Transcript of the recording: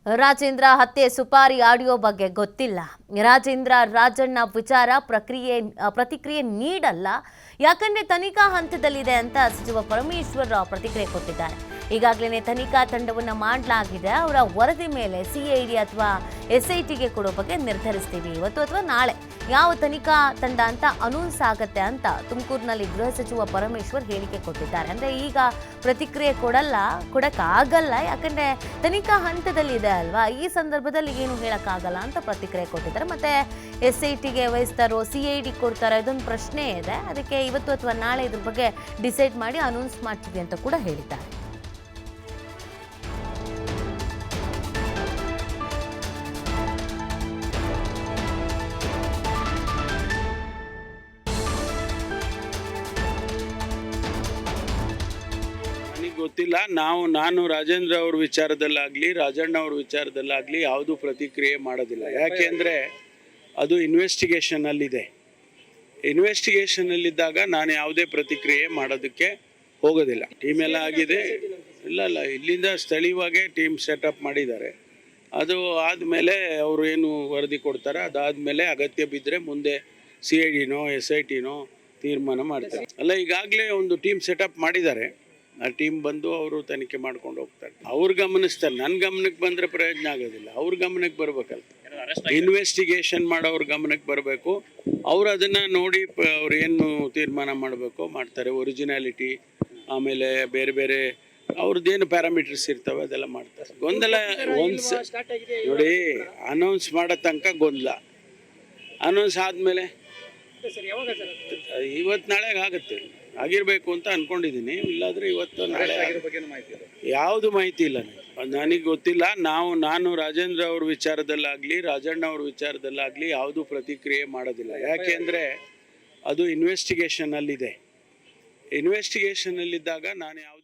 ರಾಜೇಂದ್ರ ಹತ್ಯೆ ಸುಪಾರಿ ಆಡಿಯೋ ಬಗ್ಗೆ ಗೊತ್ತಿಲ್ಲ. ರಾಜೇಂದ್ರ ರಾಜಣ್ಣ ವಿಚಾರ ಪ್ರತಿಕ್ರಿಯೆ ನೀಡಲ್ಲ, ಯಾಕಂದ್ರೆ ತನಿಖಾ ಹಂತದಲ್ಲಿದೆ ಅಂತ ಸಚಿವ ಪರಮೇಶ್ವರ್ ಪ್ರತಿಕ್ರಿಯೆ ಕೊಟ್ಟಿದ್ದಾರೆ. ಈಗಾಗಲೇ ತನಿಖಾ ತಂಡವನ್ನು ಮಾಡಲಾಗಿದೆ. ಅವರ ವರದಿ ಮೇಲೆ ಸಿಐಡಿ ಅಥವಾ ಎಸ್ಐಟಿಗೆ ಕೊಡೋ ಬಗ್ಗೆ ನಿರ್ಧರಿಸ್ತೀವಿ ಇವತ್ತು ಅಥವಾ ನಾಳೆ. ಯಾವ ತನಿಖಾ ತಂಡ ಅಂತ ಅನೌನ್ಸ್ ಆಗುತ್ತೆ ಅಂತ ತುಮಕೂರಿನಲ್ಲಿ ಗೃಹ ಸಚಿವ ಪರಮೇಶ್ವರ್ ಹೇಳಿಕೆ ಕೊಟ್ಟಿದ್ದಾರೆ. ಅಂದ್ರೆ ಈಗ ಪ್ರತಿಕ್ರಿಯೆ ಕೊಡಕ್ಕಾಗಲ್ಲ, ಯಾಕಂದ್ರೆ ತನಿಖಾ ಹಂತದಲ್ಲಿದೆ ಅಲ್ವಾ. ಈ ಸಂದರ್ಭದಲ್ಲಿ ಏನು ಹೇಳಕ್ಕಾಗಲ್ಲ ಅಂತ ಪ್ರತಿಕ್ರಿಯೆ ಕೊಟ್ಟಿದ್ದಾರೆ. ಮತ್ತೆ ಎಸ್ಐಟಿಗೆ ವಹಿಸ್ತಾರೋ ಸಿಐಡಿ ಕೊಡ್ತಾರೋ ಇದೊಂದು ಪ್ರಶ್ನೆ ಇದೆ. ಅದಕ್ಕೆ ಇವತ್ತು ಅಥವಾ ನಾಳೆ ಇದ್ರ ಬಗ್ಗೆ ಡಿಸೈಡ್ ಮಾಡಿ ಅನೌನ್ಸ್ ಮಾಡ್ತೀವಿ ಅಂತ ಕೂಡ ಹೇಳಿದ್ದಾರೆ. ಗೊತ್ತಿಲ್ಲ. ನಾನು ರಾಜೇಂದ್ರ ಅವ್ರ ವಿಚಾರದಲ್ಲಾಗಲಿ ರಾಜಣ್ಣ ಅವ್ರ ವಿಚಾರದಲ್ಲಾಗಲಿ ಯಾವುದೂ ಪ್ರತಿಕ್ರಿಯೆ ಮಾಡೋದಿಲ್ಲ. ಯಾಕೆಂದರೆ ಅದು ಇನ್ವೆಸ್ಟಿಗೇಷನಲ್ಲಿದೆ. ಇನ್ವೆಸ್ಟಿಗೇಷನಲ್ಲಿದ್ದಾಗ ನಾನು ಯಾವುದೇ ಪ್ರತಿಕ್ರಿಯೆ ಮಾಡೋದಕ್ಕೆ ಹೋಗೋದಿಲ್ಲ. ಟೀಮ್ ಎಲ್ಲ ಆಗಿದೆ. ಇಲ್ಲ ಇಲ್ಲಿಂದ ಸ್ಥಳೀಯವಾಗೇ ಟೀಮ್ ಸೆಟಪ್ ಮಾಡಿದ್ದಾರೆ. ಅದು ಆದಮೇಲೆ ಅವರು ಏನು ವರದಿ ಕೊಡ್ತಾರೆ, ಅದಾದಮೇಲೆ ಅಗತ್ಯ ಬಿದ್ದರೆ ಮುಂದೆ CIDನೋ SITನೋ ತೀರ್ಮಾನ ಮಾಡ್ತಾರೆ. ಅಲ್ಲ, ಈಗಾಗಲೇ ಒಂದು ಟೀಮ್ ಸೆಟಪ್ ಮಾಡಿದ್ದಾರೆ. ಆ ಟೀಮ್ ಬಂದು ಅವರು ತನಿಖೆ ಮಾಡ್ಕೊಂಡು ಹೋಗ್ತಾರೆ. ಅವ್ರು ಗಮನಿಸ್ತಾರೆ. ನನ್ನ ಗಮನಕ್ಕೆ ಬಂದರೆ ಪ್ರಯೋಜನ ಆಗೋದಿಲ್ಲ. ಅವ್ರ ಗಮನಕ್ಕೆ ಬರಬೇಕಲ್ಲ. ಇನ್ವೆಸ್ಟಿಗೇಷನ್ ಮಾಡೋವ್ರ ಗಮನಕ್ಕೆ ಬರಬೇಕು. ಅವ್ರು ಅದನ್ನು ನೋಡಿ ಅವ್ರು ಏನು ತೀರ್ಮಾನ ಮಾಡಬೇಕು ಮಾಡ್ತಾರೆ. ಒರಿಜಿನಾಲಿಟಿ, ಆಮೇಲೆ ಬೇರೆ ಬೇರೆ ಅವ್ರದ್ದೇನು ಪ್ಯಾರಾಮೀಟರ್ಸ್ ಇರ್ತವೆ ಅದೆಲ್ಲ ಮಾಡ್ತಾರೆ. ಗೊಂದಲ ನೋಡಿ, ಅನೌನ್ಸ್ ಮಾಡೋ ತನಕ ಗೊಂದಲ. ಅನೌನ್ಸ್ ಆದಮೇಲೆ ಇವತ್ತು ನಾಳೆಗೆ ಆಗುತ್ತೆ. ಆಗಿರಬೇಕು ಅಂತ ಅಂದ್ಕೊಂಡಿದ್ದೀನಿ. ಇಲ್ಲಾಂದರೆ ಇವತ್ತು ನಾಳೆ ಯಾವುದು ಮಾಹಿತಿ ಇಲ್ಲ ನನಗೆ ಗೊತ್ತಿಲ್ಲ. ನಾನು ರಾಜೇಂದ್ರ ಅವ್ರ ವಿಚಾರದಲ್ಲಾಗಲಿ ರಾಜಣ್ಣ ಅವ್ರ ವಿಚಾರದಲ್ಲಾಗಲಿ ಯಾವುದೂ ಪ್ರತಿಕ್ರಿಯೆ ಮಾಡೋದಿಲ್ಲ. ಯಾಕೆಂದರೆ ಅದು ಇನ್ವೆಸ್ಟಿಗೇಷನಲ್ಲಿದೆ. ಇನ್ವೆಸ್ಟಿಗೇಷನಲ್ಲಿದ್ದಾಗ ನಾನು ಯಾವುದು